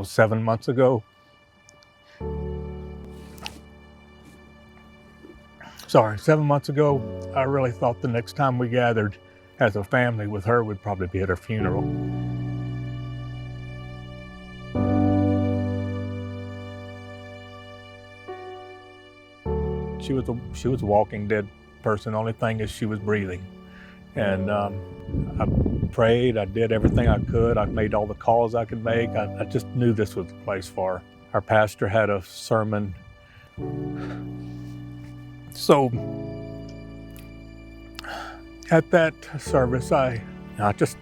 7 months ago. Sorry, 7 months ago, I really thought the next time we gathered as a family with her would probably be at her funeral. She was a walking dead person. The only thing is she was breathing. And I prayed, I did everything I could. I made all the calls I could make. I just knew this was the place for her. Our pastor had a sermon. So at that service, I just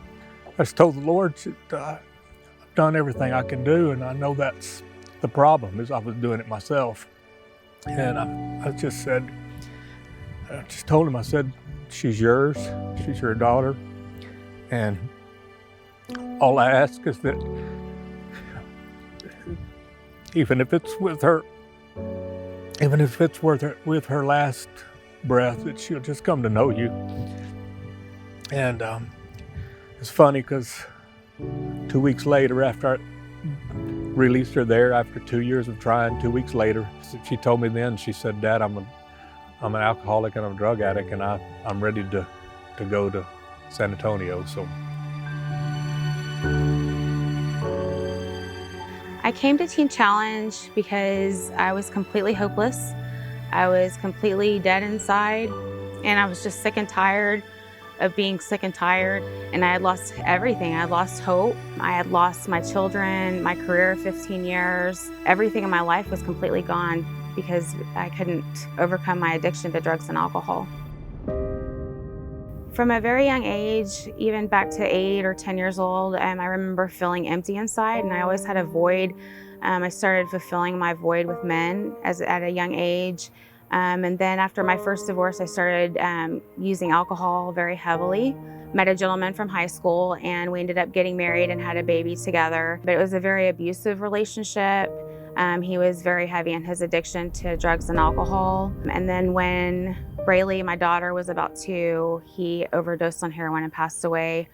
told the Lord that I've done everything I can do, and I know that's the problem, is I was doing it myself. And I just told him, I said, she's yours, she's your daughter, and all I ask is that even if it's with her last breath, that she'll just come to know you. And it's funny because 2 weeks later, after I released her there, after 2 years of trying, 2 weeks later, she told me then, she said, "Dad, I'm an alcoholic and I'm a drug addict, and I'm ready to go to San Antonio." So I came to Teen Challenge because I was completely hopeless. I was completely dead inside, and I was just sick and tired of being sick and tired, and I had lost everything. I had lost hope. I had lost my children, my career of 15 years. Everything in my life was completely gone because I couldn't overcome my addiction to drugs and alcohol. From a very young age, even back to 8 or 10 years old, I remember feeling empty inside, and I always had a void. I started fulfilling my void with men at a young age. And then after my first divorce, I started using alcohol very heavily. Met a gentleman from high school, and we ended up getting married and had a baby together. But it was a very abusive relationship. He was very heavy in his addiction to drugs and alcohol. And then when Braylee, my daughter, was about 2, he overdosed on heroin and passed away.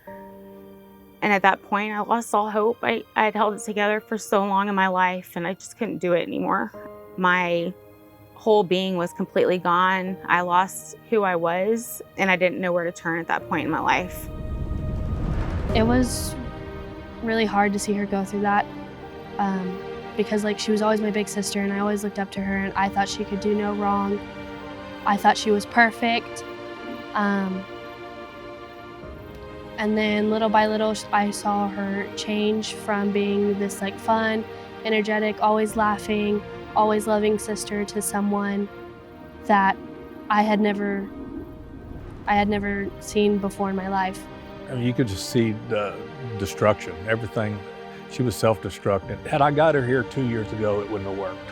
And at that point, I lost all hope. I had held it together for so long in my life, and I just couldn't do it anymore. My whole being was completely gone. I lost who I was, and I didn't know where to turn at that point in my life. It was really hard to see her go through that because she was always my big sister, and I always looked up to her, and I thought she could do no wrong. I thought she was perfect. And then little by little, I saw her change from being this fun, energetic, always laughing, always loving sister to someone that I had never seen before in my life. I mean, you could just see the destruction, everything. She was self-destructing. Had I got her here 2 years ago, it wouldn't have worked.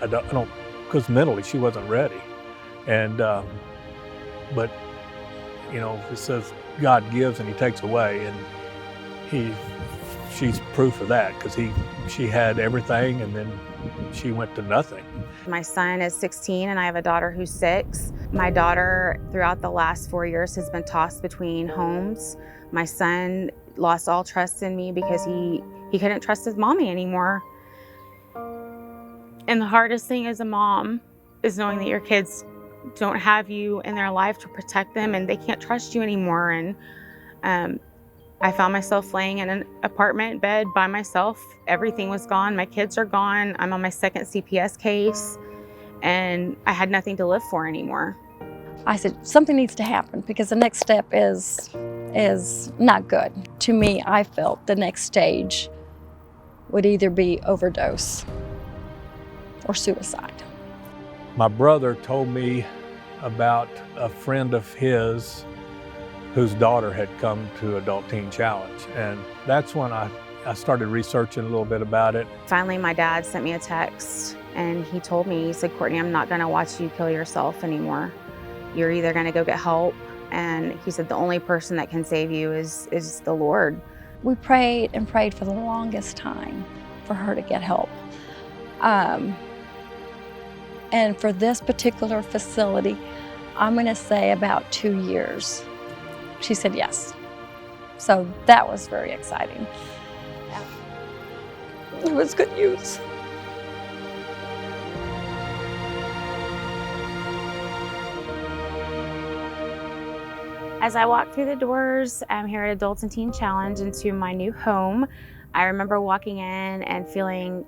I don't, because mentally she wasn't ready. And, but, it says God gives and He takes away, and she's proof of that, because she had everything and then she went to nothing. My son is 16 and I have a daughter who's 6. My daughter, throughout the last 4 years, has been tossed between homes. My son lost all trust in me because he couldn't trust his mommy anymore. And the hardest thing as a mom is knowing that your kids don't have you in their life to protect them, and they can't trust you anymore. And I found myself laying in an apartment bed by myself. Everything was gone. My kids are gone. I'm on my 2nd CPS case, and I had nothing to live for anymore. I said, something needs to happen, because the next step is not good. To me, I felt the next stage would either be overdose or suicide. My brother told me about a friend of his whose daughter had come to Adult Teen Challenge, and that's when I started researching a little bit about it. Finally, my dad sent me a text, and he told me, he said, "Courtney, I'm not gonna watch you kill yourself anymore. You're either gonna go get help," and he said, "The only person that can save you is the Lord." We prayed and prayed for the longest time for her to get help. And for this particular facility, I'm gonna say about 2 years. She said yes. So that was very exciting. It was good news. As I walked through the doors here at Adults and Teen Challenge into my new home, I remember walking in and feeling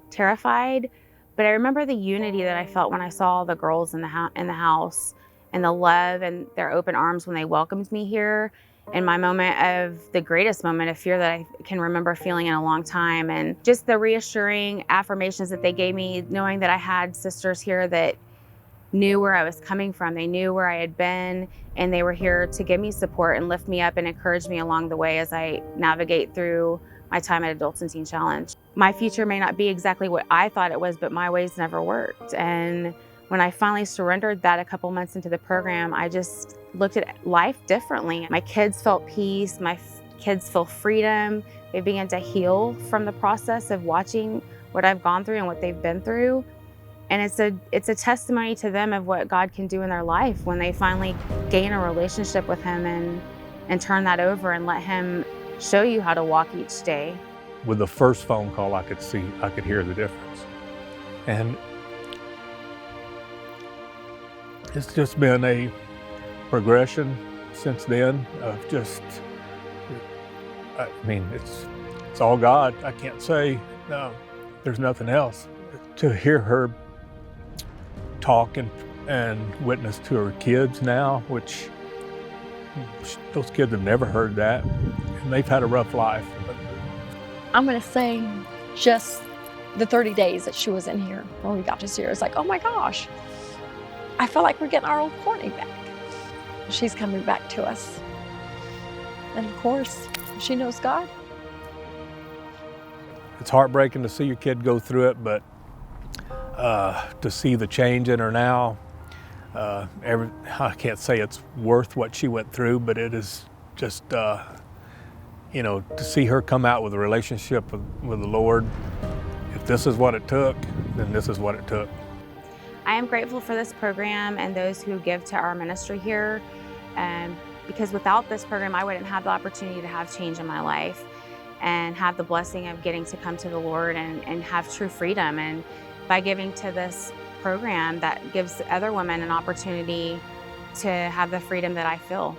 terrified, but I remember the unity that I felt when I saw the girls in the house, and the love and their open arms when they welcomed me here, in my moment of the greatest moment of fear that I can remember feeling in a long time. And just the reassuring affirmations that they gave me, knowing that I had sisters here that knew where I was coming from. They knew where I had been, and they were here to give me support and lift me up and encourage me along the way as I navigate through my time at Adults and Teen Challenge. My future may not be exactly what I thought it was, but my ways never worked. And when I finally surrendered that a couple months into the program, I just looked at life differently. My kids felt peace, my kids feel freedom. They began to heal from the process of watching what I've gone through and what they've been through. And it's a testimony to them of what God can do in their life when they finally gain a relationship with Him and turn that over and let Him show you how to walk each day. With the first phone call, I could hear the difference. And it's just been a progression since then of just, I mean, it's all God. I can't say, no, there's nothing else. To hear her talk and witness to her kids now, which those kids have never heard that, and they've had a rough life. I'm gonna say just the 30 days that she was in here when we got to see her, it's like, oh my gosh, I feel like we're getting our old Courtney back. She's coming back to us. And of course, she knows God. It's heartbreaking to see your kid go through it, but to see the change in her now, I can't say it's worth what she went through, but it is just, you know, to see her come out with a relationship with the Lord. If this is what it took, then this is what it took. I am grateful for this program and those who give to our ministry here, because without this program, I wouldn't have the opportunity to have change in my life and have the blessing of getting to come to the Lord and have true freedom. And by giving to this program, that gives other women an opportunity to have the freedom that I feel.